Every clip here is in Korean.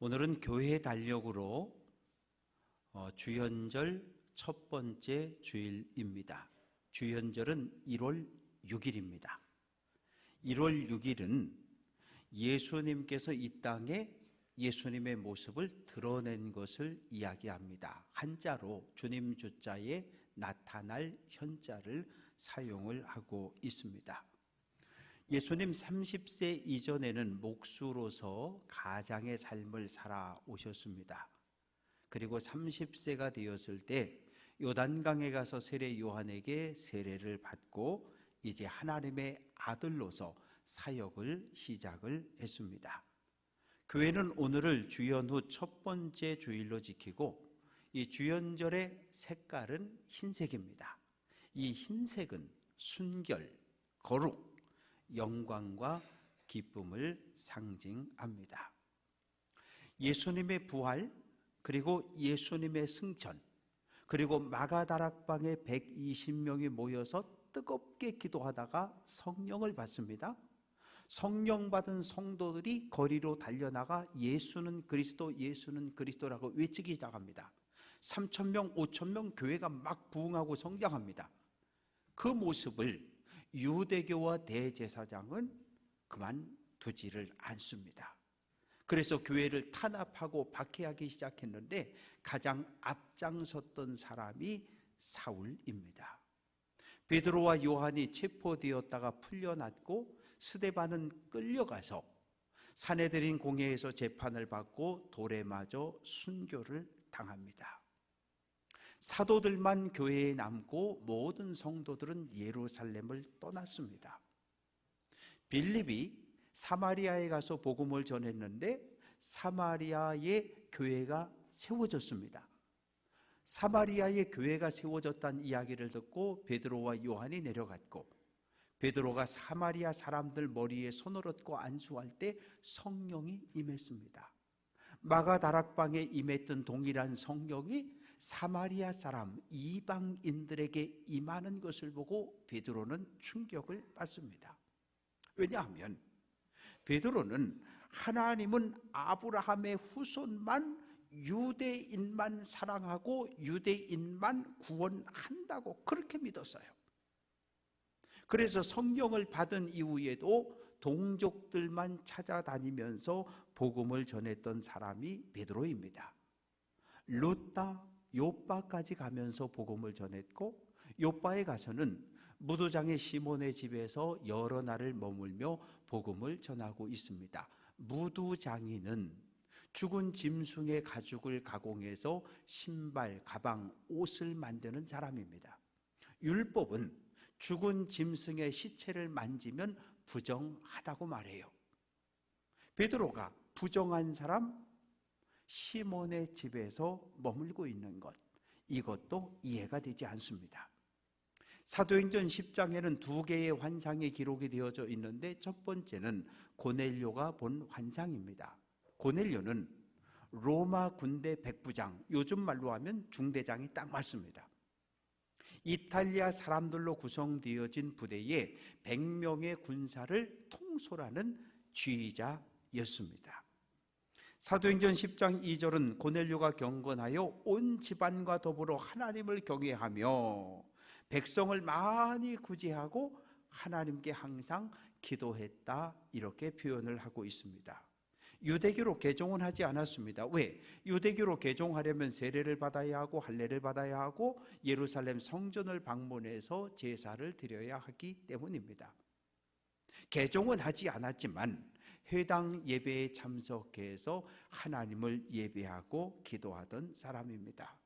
오늘은 교회 달력으로 주연절 첫 번째 주일입니다. 주연절은 1월 6일입니다. 1월 6일은 예수님께서 이 땅에 예수님의 모습을 드러낸 것을 이야기합니다. 한자로 주님 주자에 나타날 현자를 사용을 하고 있습니다. 예수님 30세 이전에는 목수로서 가장의 삶을 살아오셨습니다. 그리고 30세가 되었을 때 요단강에 가서 세례 요한에게 세례를 받고 이제 하나님의 아들로서 사역을 시작을 했습니다. 교회는 오늘을 주연 후 첫 번째 주일로 지키고 이 주연절의 색깔은 흰색입니다. 이 흰색은 순결, 거룩, 영광과 기쁨을 상징합니다. 예수님의 부활, 그리고 예수님의 승천, 그리고 마가다락방에 120명이 모여서 뜨겁게 기도하다가 성령을 받습니다. 성령 받은 성도들이 거리로 달려나가 예수는 그리스도, 예수는 그리스도라고 외치기 시작합니다. 3,000명, 5,000명 교회가 막 부흥하고 성장합니다. 그 모습을 유대교와 대제사장은 그만두지를 않습니다. 그래서 교회를 탄압하고 박해하기 시작했는데 가장 앞장섰던 사람이 사울입니다. 베드로와 요한이 체포되었다가 풀려났고 스데반은 끌려가서 사내들인 공회에서 재판을 받고 돌에 맞아 순교를 당합니다. 사도들만 교회에 남고 모든 성도들은 예루살렘을 떠났습니다. 빌립이 사마리아에 가서 복음을 전했는데 사마리아의 교회가 세워졌습니다. 사마리아의 교회가 세워졌다는 이야기를 듣고 베드로와 요한이 내려갔고, 베드로가 사마리아 사람들 머리에 손을 얹고 안수할 때 성령이 임했습니다. 마가다락방에 임했던 동일한 성령이 사마리아 사람 이방인들에게 임하는 것을 보고 베드로는 충격을 받습니다. 왜냐하면 베드로는 하나님은 아브라함의 후손만, 유대인만 사랑하고 유대인만 구원한다고 그렇게 믿었어요. 그래서 성령을 받은 이후에도 동족들만 찾아다니면서 복음을 전했던 사람이 베드로입니다. 루다, 요빠까지 가면서 복음을 전했고, 요빠에 가서는 무도장의 시몬의 집에서 여러 날을 머물며 복음을 전하고 있습니다. 무두장이는 죽은 짐승의 가죽을 가공해서 신발, 가방, 옷을 만드는 사람입니다. 율법은 죽은 짐승의 시체를 만지면 부정하다고 말해요. 베드로가 부정한 사람, 시몬의 집에서 머물고 있는 것, 이것도 이해가 되지 않습니다. 사도행전 10장에는 두 개의 환상이 기록이 되어져 있는데 첫 번째는 고넬료가 본 환상입니다. 고넬료는 로마 군대 백부장, 요즘 말로 하면 중대장이 딱 맞습니다. 이탈리아 사람들로 구성되어진 부대에 100명의 군사를 통솔하는 지휘자였습니다. 사도행전 10장 2절은 고넬료가 경건하여 온 집안과 더불어 하나님을 경외하며 백성을 많이 구제하고 하나님께 항상 기도했다, 이렇게 표현을 하고 있습니다. 유대교로 개종은 하지 않았습니다. 왜? 유대교로 개종하려면 세례를 받아야 하고 할례를 받아야 하고 예루살렘 성전을 방문해서 제사를 드려야 하기 때문입니다. 개종은 하지 않았지만 회당 예배에 참석해서 하나님을 예배하고 기도하던 사람입니다.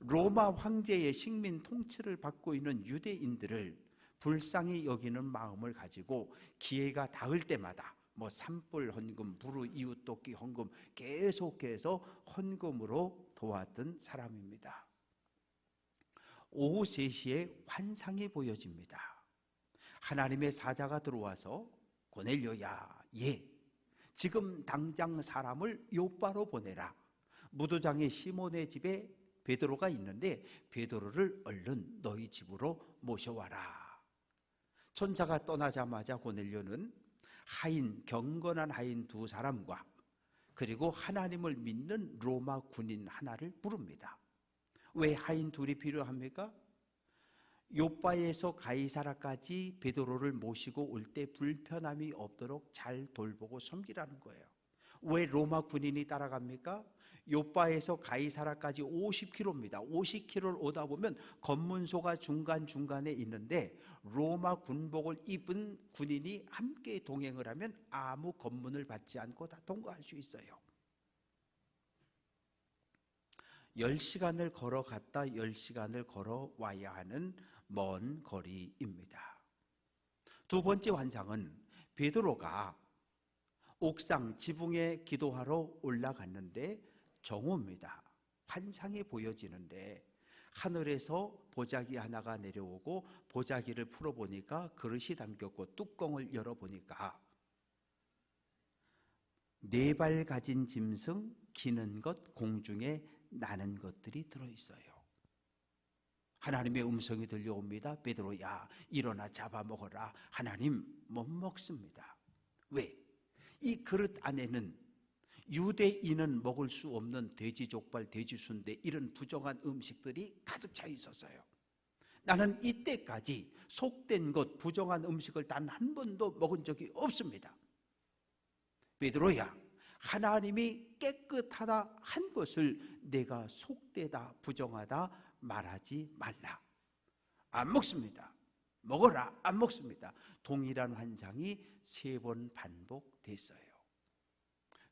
로마 황제의 식민 통치를 받고 있는 유대인들을 불쌍히 여기는 마음을 가지고 기회가 닿을 때마다 산불 헌금, 불우 이웃 돕기 헌금, 계속해서 헌금으로 도왔던 사람입니다. 오후 3시에 환상이 보여집니다. 하나님의 사자가 들어와서 고넬료야, 지금 당장 사람을 요빠로 보내라. 무도장의 시몬의 집에 베드로가 있는데 베드로를 얼른 너희 집으로 모셔와라. 천사가 떠나자마자 고넬료는 하인, 경건한 하인 두 사람과 그리고 하나님을 믿는 로마 군인 하나를 부릅니다. 왜 하인 둘이 필요합니까? 요바에서 가이사라까지 베드로를 모시고 올 때 불편함이 없도록 잘 돌보고 섬기라는 거예요. 왜 로마 군인이 따라갑니까? 요바에서 가이사라까지 50km입니다. 50km를 오다 보면 검문소가 중간중간에 있는데 로마 군복을 입은 군인이 함께 동행을 하면 아무 검문을 받지 않고 다 통과할 수 있어요. 10시간을 걸어갔다 10시간을 걸어와야 하는 먼 거리입니다. 두 번째 환상은 베드로가 옥상 지붕에 기도하러 올라갔는데 정오입니다. 환상이 보여지는데 하늘에서 보자기 하나가 내려오고 보자기를 풀어보니까 그릇이 담겼고 뚜껑을 열어보니까 4발 가진 짐승, 기는 것, 공중에 나는 것들이 들어있어요. 하나님의 음성이 들려옵니다. 베드로야, 일어나 잡아먹어라. 하나님 못 먹습니다. 왜? 이 그릇 안에는 유대인은 먹을 수 없는 돼지 족발, 돼지 순대 이런 부정한 음식들이 가득 차 있었어요. 나는 이때까지 속된 것, 부정한 음식을 단 한 번도 먹은 적이 없습니다. 베드로야, 하나님이 깨끗하다 한 것을 내가 속되다, 부정하다 말하지 말라. 안 먹습니다. 먹어라. 안 먹습니다. 동일한 환상이 3번 반복됐어요.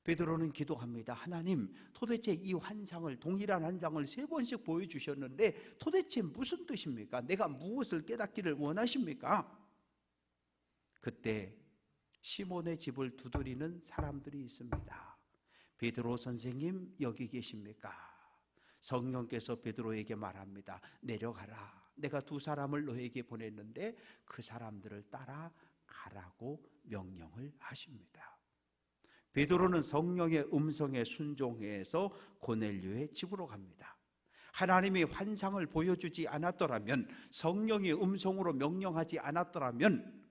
베드로는 기도합니다. 하나님, 도대체 이 환상을, 동일한 환상을 3번씩 보여주셨는데 도대체 무슨 뜻입니까? 내가 무엇을 깨닫기를 원하십니까? 그때 시몬의 집을 두드리는 사람들이 있습니다. 베드로 선생님 여기 계십니까? 성령께서 베드로에게 말합니다. 내려가라. 내가 2 사람을 너에게 보냈는데 그 사람들을 따라가라고 명령을 하십니다. 베드로는 성령의 음성에 순종해서 고넬료의 집으로 갑니다. 하나님이 환상을 보여주지 않았더라면, 성령의 음성으로 명령하지 않았더라면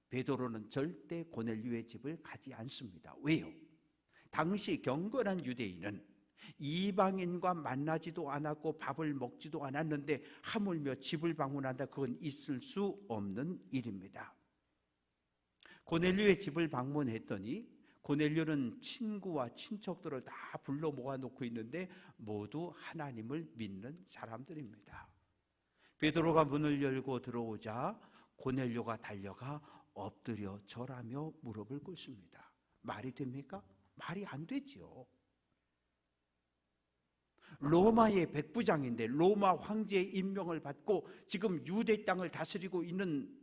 베드로는 절대 고넬료의 집을 가지 않습니다. 왜요? 당시 경건한 유대인은 이방인과 만나지도 않았고 밥을 먹지도 않았는데 하물며 집을 방문한다, 그건 있을 수 없는 일입니다. 고넬료의 집을 방문했더니 고넬료는 친구와 친척들을 다 불러 모아놓고 있는데 모두 하나님을 믿는 사람들입니다. 베드로가 문을 열고 들어오자 고넬료가 달려가 엎드려 절하며 무릎을 꿇습니다. 말이 됩니까? 말이 안 되죠. 로마의 백부장인데, 로마 황제의 임명을 받고 지금 유대 땅을 다스리고 있는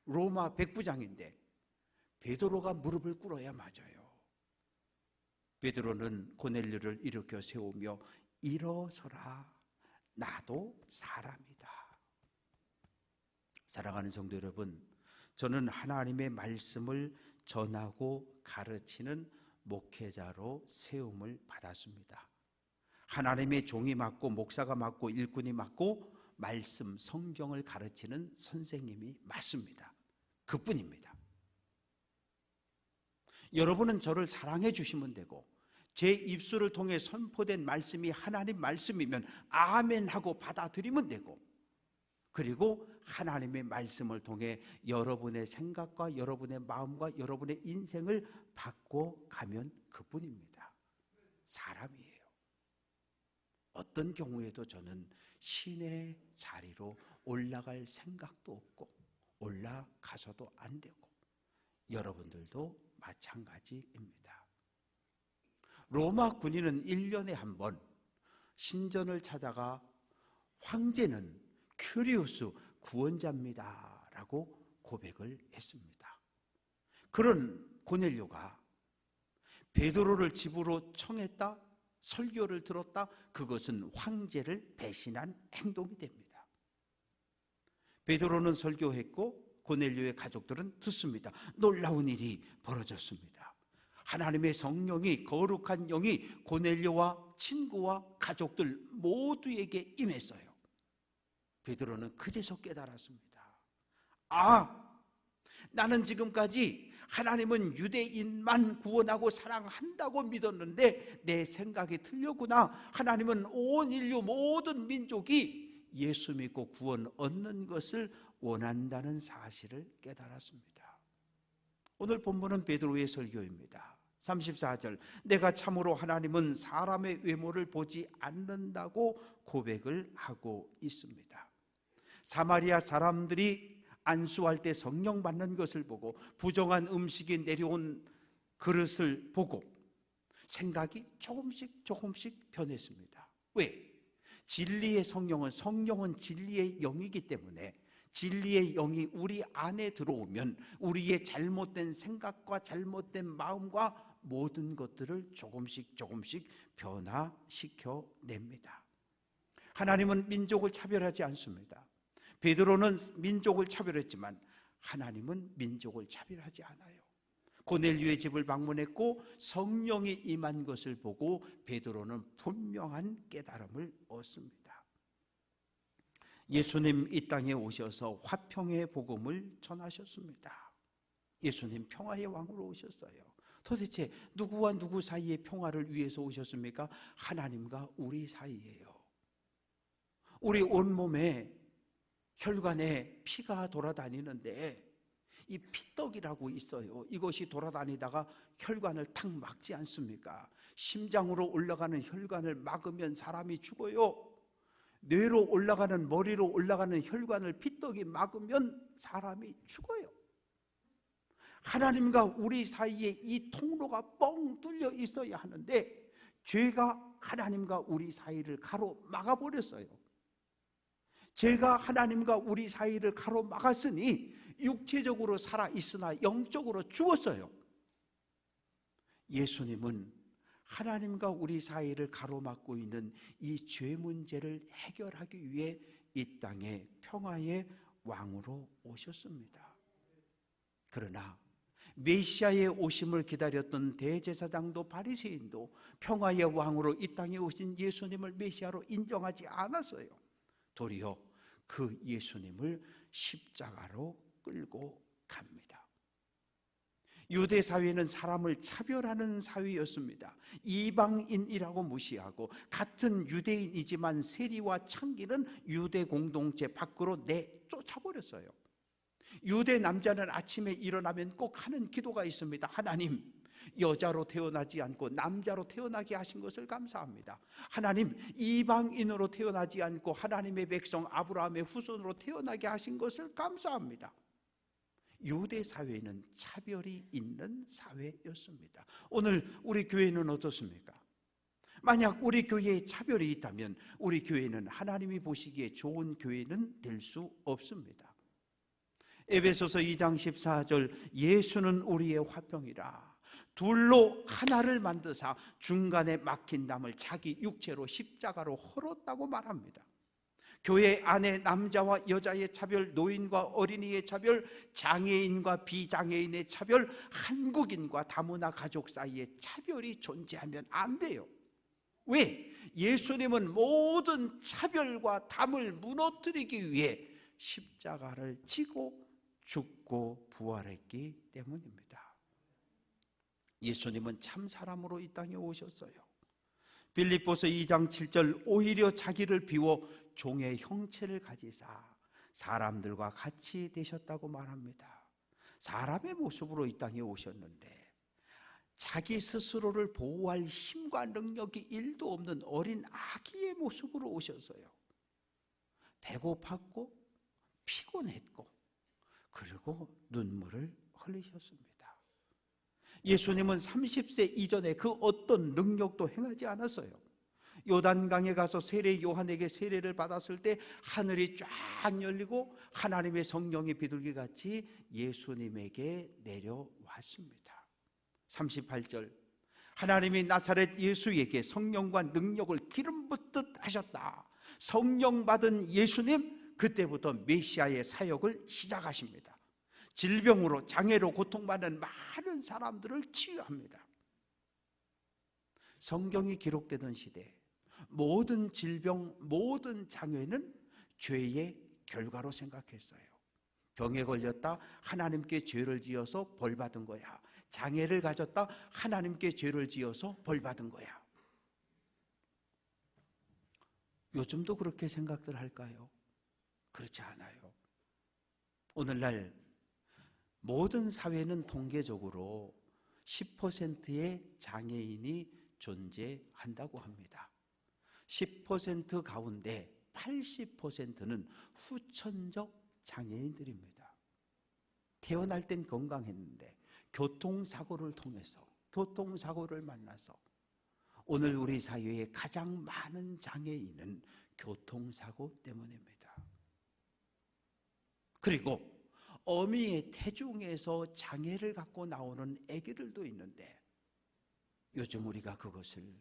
로마 백부장인데 베드로가 무릎을 꿇어야 맞아요. 베드로는 고넬료를 일으켜 세우며 일어서라, 나도 사람이다. 사랑하는 성도 여러분, 저는 하나님의 말씀을 전하고 가르치는 목회자로 세움을 받았습니다. 하나님의 종이 맞고 목사가 맞고 일꾼이 맞고 말씀, 성경을 가르치는 선생님이 맞습니다. 그뿐입니다. 여러분은 저를 사랑해 주시면 되고, 제 입술을 통해 선포된 말씀이 하나님 말씀이면 아멘 하고 받아들이면 되고, 그리고 하나님의 말씀을 통해 여러분의 생각과 여러분의 마음과 여러분의 인생을 바꿔 가면 그뿐입니다. 사람이에요. 어떤 경우에도 저는 신의 자리로 올라갈 생각도 없고 올라가서도 안 되고, 여러분들도 마찬가지입니다. 로마 군인은 1년에 한 번 신전을 찾아가 황제는 큐리우스 구원자입니다 라고 고백을 했습니다. 그런 고넬료가 베드로를 집으로 청했다, 설교를 들었다, 그것은 황제를 배신한 행동이 됩니다. 베드로는 설교했고 고넬료의 가족들은 듣습니다. 놀라운 일이 벌어졌습니다. 하나님의 성령이, 거룩한 영이 고넬료와 친구와 가족들 모두에게 임했어요. 베드로는 그제서 깨달았습니다. 아, 나는 지금까지 하나님은 유대인만 구원하고 사랑한다고 믿었는데 내 생각이 틀렸구나. 하나님은 온 인류 모든 민족이 예수 믿고 구원 얻는 것을 원한다는 사실을 깨달았습니다. 오늘 본문은 베드로의 설교입니다. 34절, 내가 참으로 하나님은 사람의 외모를 보지 않는다고 고백을 하고 있습니다. 사마리아 사람들이 안수할 때 성령 받는 것을 보고 부정한 음식이 내려온 그릇을 보고 생각이 조금씩 변했습니다. 왜? 진리의 성령은 진리의 영이기 때문에 진리의 영이 우리 안에 들어오면 우리의 잘못된 생각과 잘못된 마음과 모든 것들을 조금씩 변화시켜 냅니다. 하나님은 민족을 차별하지 않습니다. 베드로는 민족을 차별했지만 하나님은 민족을 차별하지 않아요. 고넬료의 집을 방문했고 성령이 임한 것을 보고 베드로는 분명한 깨달음을 얻습니다. 예수님 이 땅에 오셔서 화평의 복음을 전하셨습니다. 예수님 평화의 왕으로 오셨어요. 도대체 누구와 누구 사이의 평화를 위해서 오셨습니까? 하나님과 우리 사이예요. 우리 온몸에 혈관에 피가 돌아다니는데 이 피떡이라고 있어요. 이것이 돌아다니다가 혈관을 탁 막지 않습니까? 심장으로 올라가는 혈관을 막으면 사람이 죽어요. 뇌로 올라가는, 머리로 올라가는 혈관을 피떡이 막으면 사람이 죽어요. 하나님과 우리 사이에 이 통로가 뻥 뚫려 있어야 하는데 죄가 하나님과 우리 사이를 가로막아버렸어요. 죄가 하나님과 우리 사이를 가로막았으니 육체적으로 살아있으나 영적으로 죽었어요. 예수님은 하나님과 우리 사이를 가로막고 있는 이 죄 문제를 해결하기 위해 이 땅에 평화의 왕으로 오셨습니다. 그러나 메시아의 오심을 기다렸던 대제사장도 바리새인도 평화의 왕으로 이 땅에 오신 예수님을 메시아로 인정하지 않았어요. 도리어 그 예수님을 십자가로 끌고 갑니다. 유대 사회는 사람을 차별하는 사회였습니다. 이방인이라고 무시하고 같은 유대인이지만 세리와 창기는 유대 공동체 밖으로 내쫓아버렸어요. 유대 남자는 아침에 일어나면 꼭 하는 기도가 있습니다. 하나님, 여자로 태어나지 않고 남자로 태어나게 하신 것을 감사합니다. 하나님, 이방인으로 태어나지 않고 하나님의 백성 아브라함의 후손으로 태어나게 하신 것을 감사합니다. 유대 사회는 차별이 있는 사회였습니다. 오늘 우리 교회는 어떻습니까? 만약 우리 교회에 차별이 있다면 우리 교회는 하나님이 보시기에 좋은 교회는 될 수 없습니다. 에베소서 2장 14절, 예수는 우리의 화평이라 둘로 하나를 만드사 중간에 막힌 담을 자기 육체로 십자가로 헐었다고 말합니다. 교회 안에 남자와 여자의 차별, 노인과 어린이의 차별, 장애인과 비장애인의 차별, 한국인과 다문화 가족 사이의 차별이 존재하면 안 돼요. 왜? 예수님은 모든 차별과 담을 무너뜨리기 위해 십자가를 지고 죽고 부활했기 때문입니다. 예수님은 참 사람으로 이 땅에 오셨어요. 빌립보서 2장 7절, 오히려 자기를 비워 종의 형체를 가지사 사람들과 같이 되셨다고 말합니다. 사람의 모습으로 이 땅에 오셨는데 자기 스스로를 보호할 힘과 능력이 1도 없는 어린 아기의 모습으로 오셨어요. 배고팠고 피곤했고 그리고 눈물을 흘리셨습니다. 예수님은 30세 이전에 그 어떤 능력도 행하지 않았어요. 요단강에 가서 세례 요한에게 세례를 받았을 때 하늘이 쫙 열리고 하나님의 성령이 비둘기같이 예수님에게 내려왔습니다. 38절, 하나님이 나사렛 예수에게 성령과 능력을 기름 붓듯 하셨다. 성령 받은 예수님, 그때부터 메시아의 사역을 시작하십니다. 질병으로, 장애로 고통받는 많은 사람들을 치유합니다. 성경이 기록되던 시대 모든 질병, 모든 장애는 죄의 결과로 생각했어요. 병에 걸렸다 하나님께 죄를 지어서 벌 받은 거야. 장애를 가졌다 하나님께 죄를 지어서 벌 받은 거야. 요즘도 그렇게 생각들 할까요? 그렇지 않아요. 오늘날 모든 사회는 통계적으로 10%의 장애인이 존재한다고 합니다. 10% 가운데 80%는 후천적 장애인들입니다. 태어날 땐 건강했는데 교통사고를 통해서, 교통사고를 만나서 오늘 우리 사회에 가장 많은 장애인은 교통사고 때문입니다. 그리고 어미의 태중에서 장애를 갖고 나오는 아기들도 있는데 요즘 우리가 그것을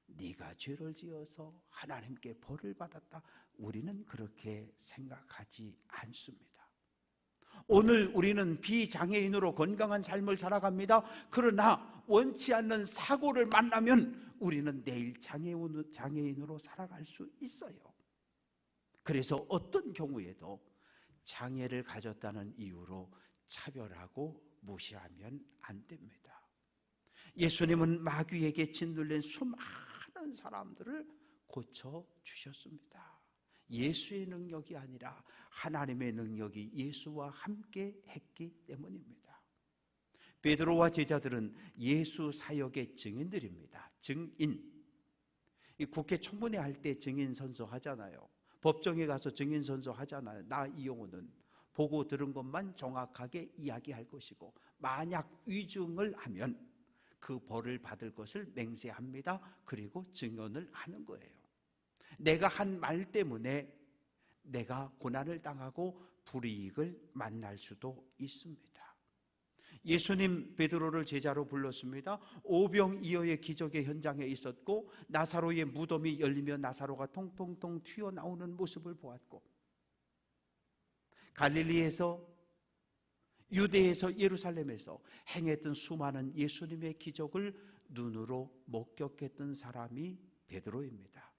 네가 죄를 지어서 하나님께 벌을 받았다, 우리는 그렇게 생각하지 않습니다. 오늘 우리는 비장애인으로 건강한 삶을 살아갑니다. 그러나 원치 않는 사고를 만나면 우리는 내일 장애인으로 살아갈 수 있어요. 그래서 어떤 경우에도 장애를 가졌다는 이유로 차별하고 무시하면 안 됩니다. 예수님은 마귀에게 짓눌린 수많은 사람들을 고쳐주셨습니다. 예수의 능력이 아니라 하나님의 능력이 예수와 함께 했기 때문입니다. 베드로와 제자들은 예수 사역의 증인들입니다. 증인. 이 국회 청문회 할 때 증인 선서하잖아요. 법정에 가서 증인 선서하잖아요. 나 이용호는 보고 들은 것만 정확하게 이야기할 것이고 만약 위증을 하면 그 벌을 받을 것을 맹세합니다. 그리고 증언을 하는 거예요. 내가 한 말 때문에 내가 고난을 당하고 불이익을 만날 수도 있습니다. 예수님 베드로를 제자로 불렀습니다. 오병이어의 기적의 현장에 있었고 나사로의 무덤이 열리며 나사로가 통통통 튀어나오는 모습을 보았고 갈릴리에서, 유대에서, 예루살렘에서 행했던 수많은 예수님의 기적을 눈으로 목격했던 사람이 베드로입니다.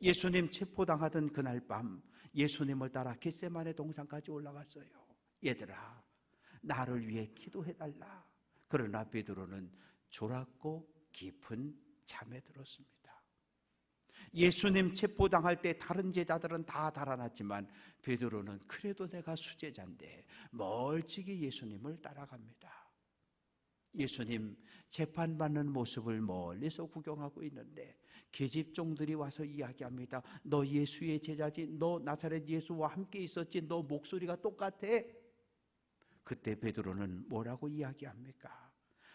예수님 체포당하던 그날 밤 예수님을 따라 겟세마네 동산까지 올라갔어요. 얘들아, 나를 위해 기도해달라. 그러나 베드로는 졸았고 깊은 잠에 들었습니다. 예수님 체포당할 때 다른 제자들은 다 달아났지만 베드로는 그래도 내가 수제자인데 멀찍이 예수님을 따라갑니다. 예수님 재판받는 모습을 멀리서 구경하고 있는데 계집종들이 와서 이야기합니다. 너 예수의 제자지, 너 나사렛 예수와 함께 있었지, 너 목소리가 똑같아. 그때 베드로는 뭐라고 이야기합니까?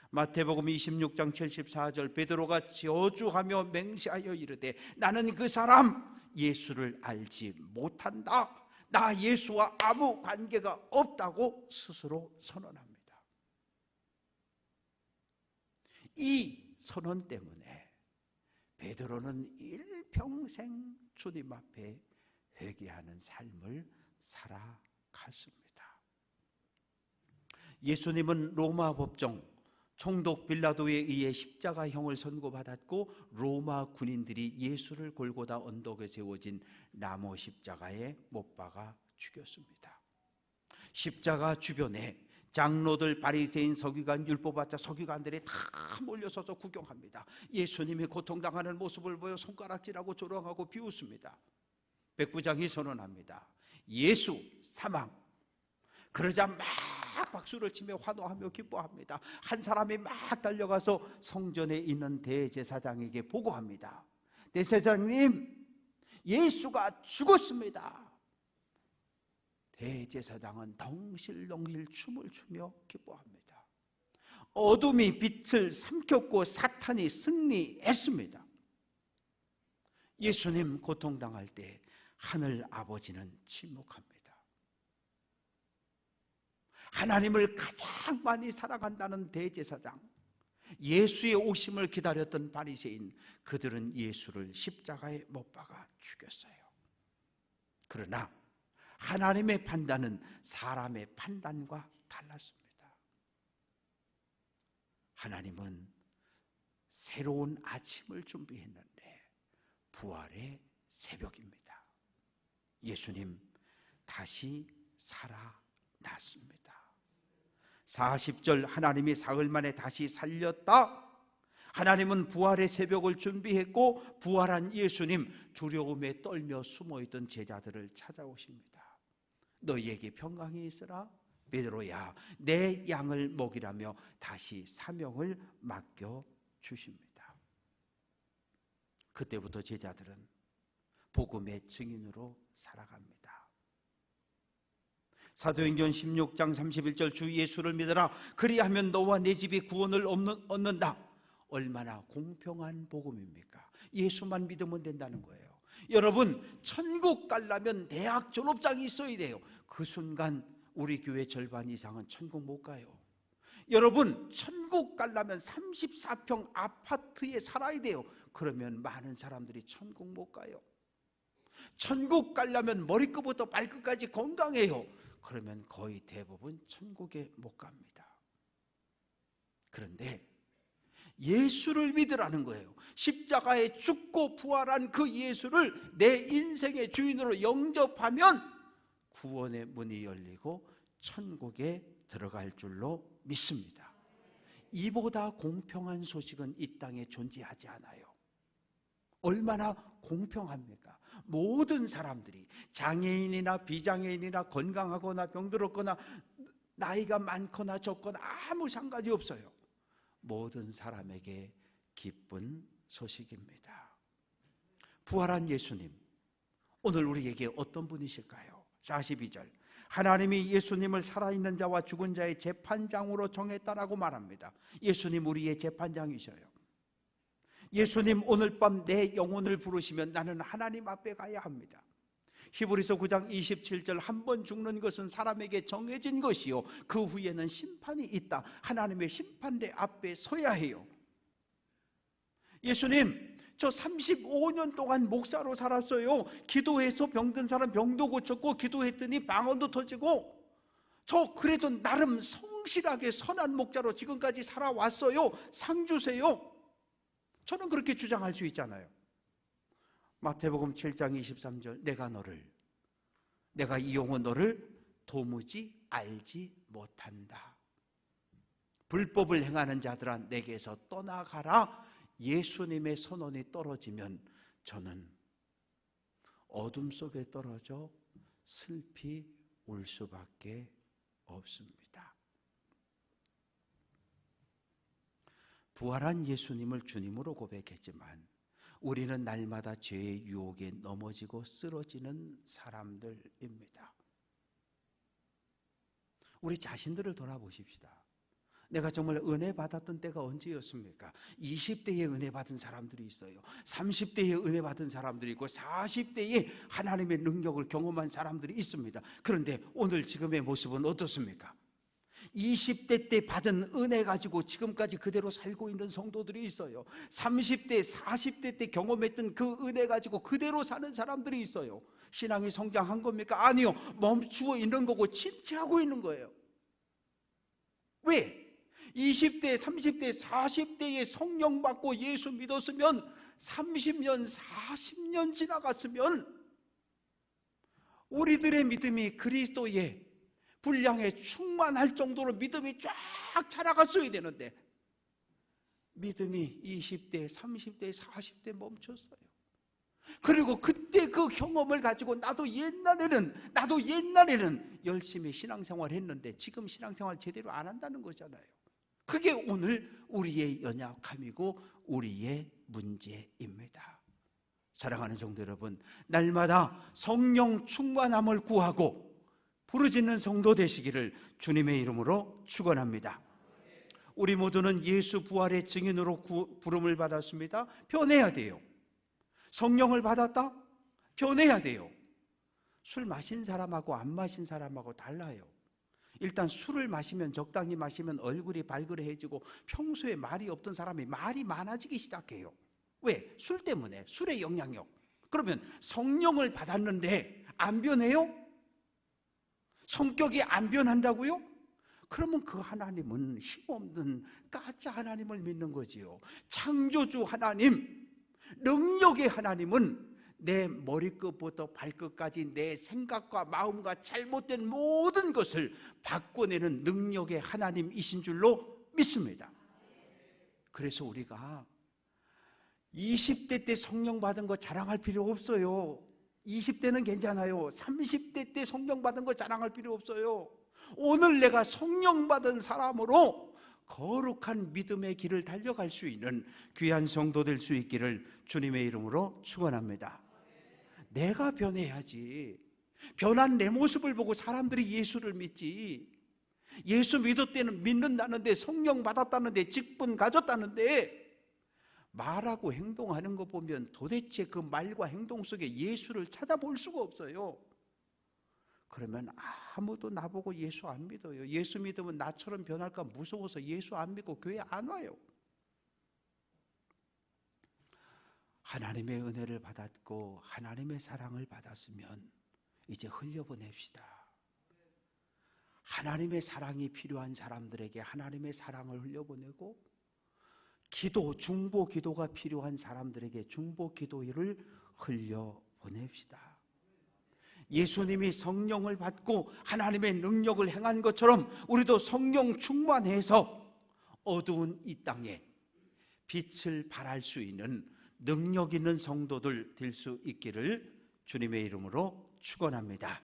마태복음 26장 74절, 베드로가 저주하며 맹세하여 이르되 나는 그 사람 예수를 알지 못한다. 나 예수와 아무 관계가 없다고 스스로 선언합니다. 이 선언 때문에 베드로는 일평생 주님 앞에 회개하는 삶을 살아갔습니다. 예수님은 로마 법정 총독 빌라도에 의해 십자가형을 선고받았고 로마 군인들이 예수를 골고다 언덕에 세워진 나무 십자가에 못 박아 죽였습니다. 십자가 주변에 장로들, 바리새인, 서기관, 율법학자, 서기관들이 다 몰려서서 구경합니다. 예수님이 고통당하는 모습을 보여 손가락질하고 조롱하고 비웃습니다. 백부장이 선언합니다. 예수 사망. 그러자 막 박수를 치며 환호하며 기뻐합니다. 한 사람이 막 달려가서 성전에 있는 대제사장에게 보고합니다. 대제사장님, 예수가 죽었습니다. 대제사장은 덩실덩실 춤을 추며 기뻐합니다. 어둠이 빛을 삼켰고 사탄이 승리했습니다. 예수님 고통당할 때 하늘 아버지는 침묵합니다. 하나님을 가장 많이 사랑한다는 대제사장, 예수의 오심을 기다렸던 바리새인, 그들은 예수를 십자가에 못 박아 죽였어요. 그러나 하나님의 판단은 사람의 판단과 달랐습니다. 하나님은 새로운 아침을 준비했는데 부활의 새벽입니다. 예수님 다시 살아났습니다. 40절 하나님이 사흘 만에 다시 살렸다. 하나님은 부활의 새벽을 준비했고 부활한 예수님 두려움에 떨며 숨어있던 제자들을 찾아오십니다. 너희에게 평강이 있으라. 베드로야 내 양을 먹이라며 다시 사명을 맡겨주십니다. 그때부터 제자들은 복음의 증인으로 살아갑니다. 사도행전 16장 31절 주 예수를 믿어라. 그리하면 너와 내 집이 구원을 얻는다. 얼마나 공평한 복음입니까? 예수만 믿으면 된다는 거예요. 여러분 천국 가려면 대학 졸업장이 있어야 돼요. 그 순간 우리 교회 절반 이상은 천국 못 가요. 여러분 천국 가려면 34평 아파트에 살아야 돼요. 그러면 많은 사람들이 천국 못 가요. 천국 가려면 머리끝부터 발끝까지 건강해요. 그러면 거의 대부분 천국에 못 갑니다. 그런데 예수를 믿으라는 거예요. 십자가에 죽고 부활한 그 예수를 내 인생의 주인으로 영접하면 구원의 문이 열리고 천국에 들어갈 줄로 믿습니다. 이보다 공평한 소식은 이 땅에 존재하지 않아요. 얼마나 공평합니까? 모든 사람들이 장애인이나 비장애인이나 건강하거나 병들었거나 나이가 많거나 적거나 아무 상관이 없어요. 모든 사람에게 기쁜 소식입니다. 부활한 예수님, 오늘 우리에게 어떤 분이실까요? 42절 하나님이 예수님을 살아있는 자와 죽은 자의 재판장으로 정했다라고 말합니다. 예수님 우리의 재판장이셔요. 예수님 오늘 밤 내 영혼을 부르시면 나는 하나님 앞에 가야 합니다. 히브리서 9장 27절 한 번 죽는 것은 사람에게 정해진 것이요 그 후에는 심판이 있다. 하나님의 심판대 앞에 서야 해요. 예수님 저 35년 동안 목사로 살았어요. 기도해서 병든 사람 병도 고쳤고 기도했더니 방언도 터지고 저 그래도 나름 성실하게 선한 목자로 지금까지 살아왔어요. 상 주세요. 저는 그렇게 주장할 수 있잖아요. 마태복음 7장 23절 내가 이 영혼 너를 도무지 알지 못한다. 불법을 행하는 자들아 내게서 떠나가라. 예수님의 선언이 떨어지면 저는 어둠 속에 떨어져 슬피 울 수밖에 없습니다. 부활한 예수님을 주님으로 고백했지만 우리는 날마다 죄의 유혹에 넘어지고 쓰러지는 사람들입니다. 우리 자신들을 돌아보십시다. 내가 정말 은혜 받았던 때가 언제였습니까? 20대에 은혜 받은 사람들이 있어요. 30대에 은혜 받은 사람들이 있고 40대에 하나님의 능력을 경험한 사람들이 있습니다. 그런데 오늘 지금의 모습은 어떻습니까? 20대 때 받은 은혜 가지고 지금까지 그대로 살고 있는 성도들이 있어요. 30대, 40대 때 경험했던 그 은혜 가지고 그대로 사는 사람들이 있어요. 신앙이 성장한 겁니까? 아니요. 멈추어 있는 거고 침체하고 있는 거예요. 왜? 20대, 30대, 40대에 성령 받고 예수 믿었으면 30년, 40년 지나갔으면 우리들의 믿음이 그리스도의 분량에 충만할 정도로 믿음이 쫙 자라갔어야 되는데 믿음이 20대, 30대, 40대 멈췄어요. 그리고 그때 그 경험을 가지고 나도 옛날에는 열심히 신앙생활 했는데 지금 신앙생활 제대로 안 한다는 거잖아요. 그게 오늘 우리의 연약함이고 우리의 문제입니다. 사랑하는 성도 여러분, 날마다 성령 충만함을 구하고 부르짖는 성도 되시기를 주님의 이름으로 축원합니다. 우리 모두는 예수 부활의 증인으로 부름을 받았습니다. 변해야 돼요. 성령을 받았다? 변해야 돼요. 술 마신 사람하고 안 마신 사람하고 달라요. 일단 술을 마시면 적당히 마시면 얼굴이 발그레해지고 평소에 말이 없던 사람이 말이 많아지기 시작해요. 왜? 술 때문에, 술의 영향력. 그러면 성령을 받았는데 안 변해요? 성격이 안 변한다고요? 그러면 그 하나님은 힘없는 가짜 하나님을 믿는 거지요. 창조주 하나님, 능력의 하나님은 내 머리끝부터 발끝까지 내 생각과 마음과 잘못된 모든 것을 바꿔내는 능력의 하나님이신 줄로 믿습니다. 그래서 우리가 20대 때 성령 받은 거 자랑할 필요 없어요. 20대는 괜찮아요. 30대 때 성령 받은 거 자랑할 필요 없어요. 오늘 내가 성령 받은 사람으로 거룩한 믿음의 길을 달려갈 수 있는 귀한 성도 될 수 있기를 주님의 이름으로 축원합니다. 내가 변해야지. 변한 내 모습을 보고 사람들이 예수를 믿지. 예수 믿는다는데, 성령 받았다는데, 직분 가졌다는데 말하고 행동하는 거 보면 도대체 그 말과 행동 속에 예수를 찾아볼 수가 없어요. 그러면 아무도 나보고 예수 안 믿어요. 예수 믿으면 나처럼 변할까 무서워서 예수 안 믿고 교회 안 와요. 하나님의 은혜를 받았고 하나님의 사랑을 받았으면 이제 흘려보냅시다. 하나님의 사랑이 필요한 사람들에게 하나님의 사랑을 흘려보내고, 기도, 중보 기도가 필요한 사람들에게 중보 기도를 흘려보냅시다. 예수님이 성령을 받고 하나님의 능력을 행한 것처럼 우리도 성령 충만해서 어두운 이 땅에 빛을 발할 수 있는 능력 있는 성도들 될 수 있기를 주님의 이름으로 축원합니다.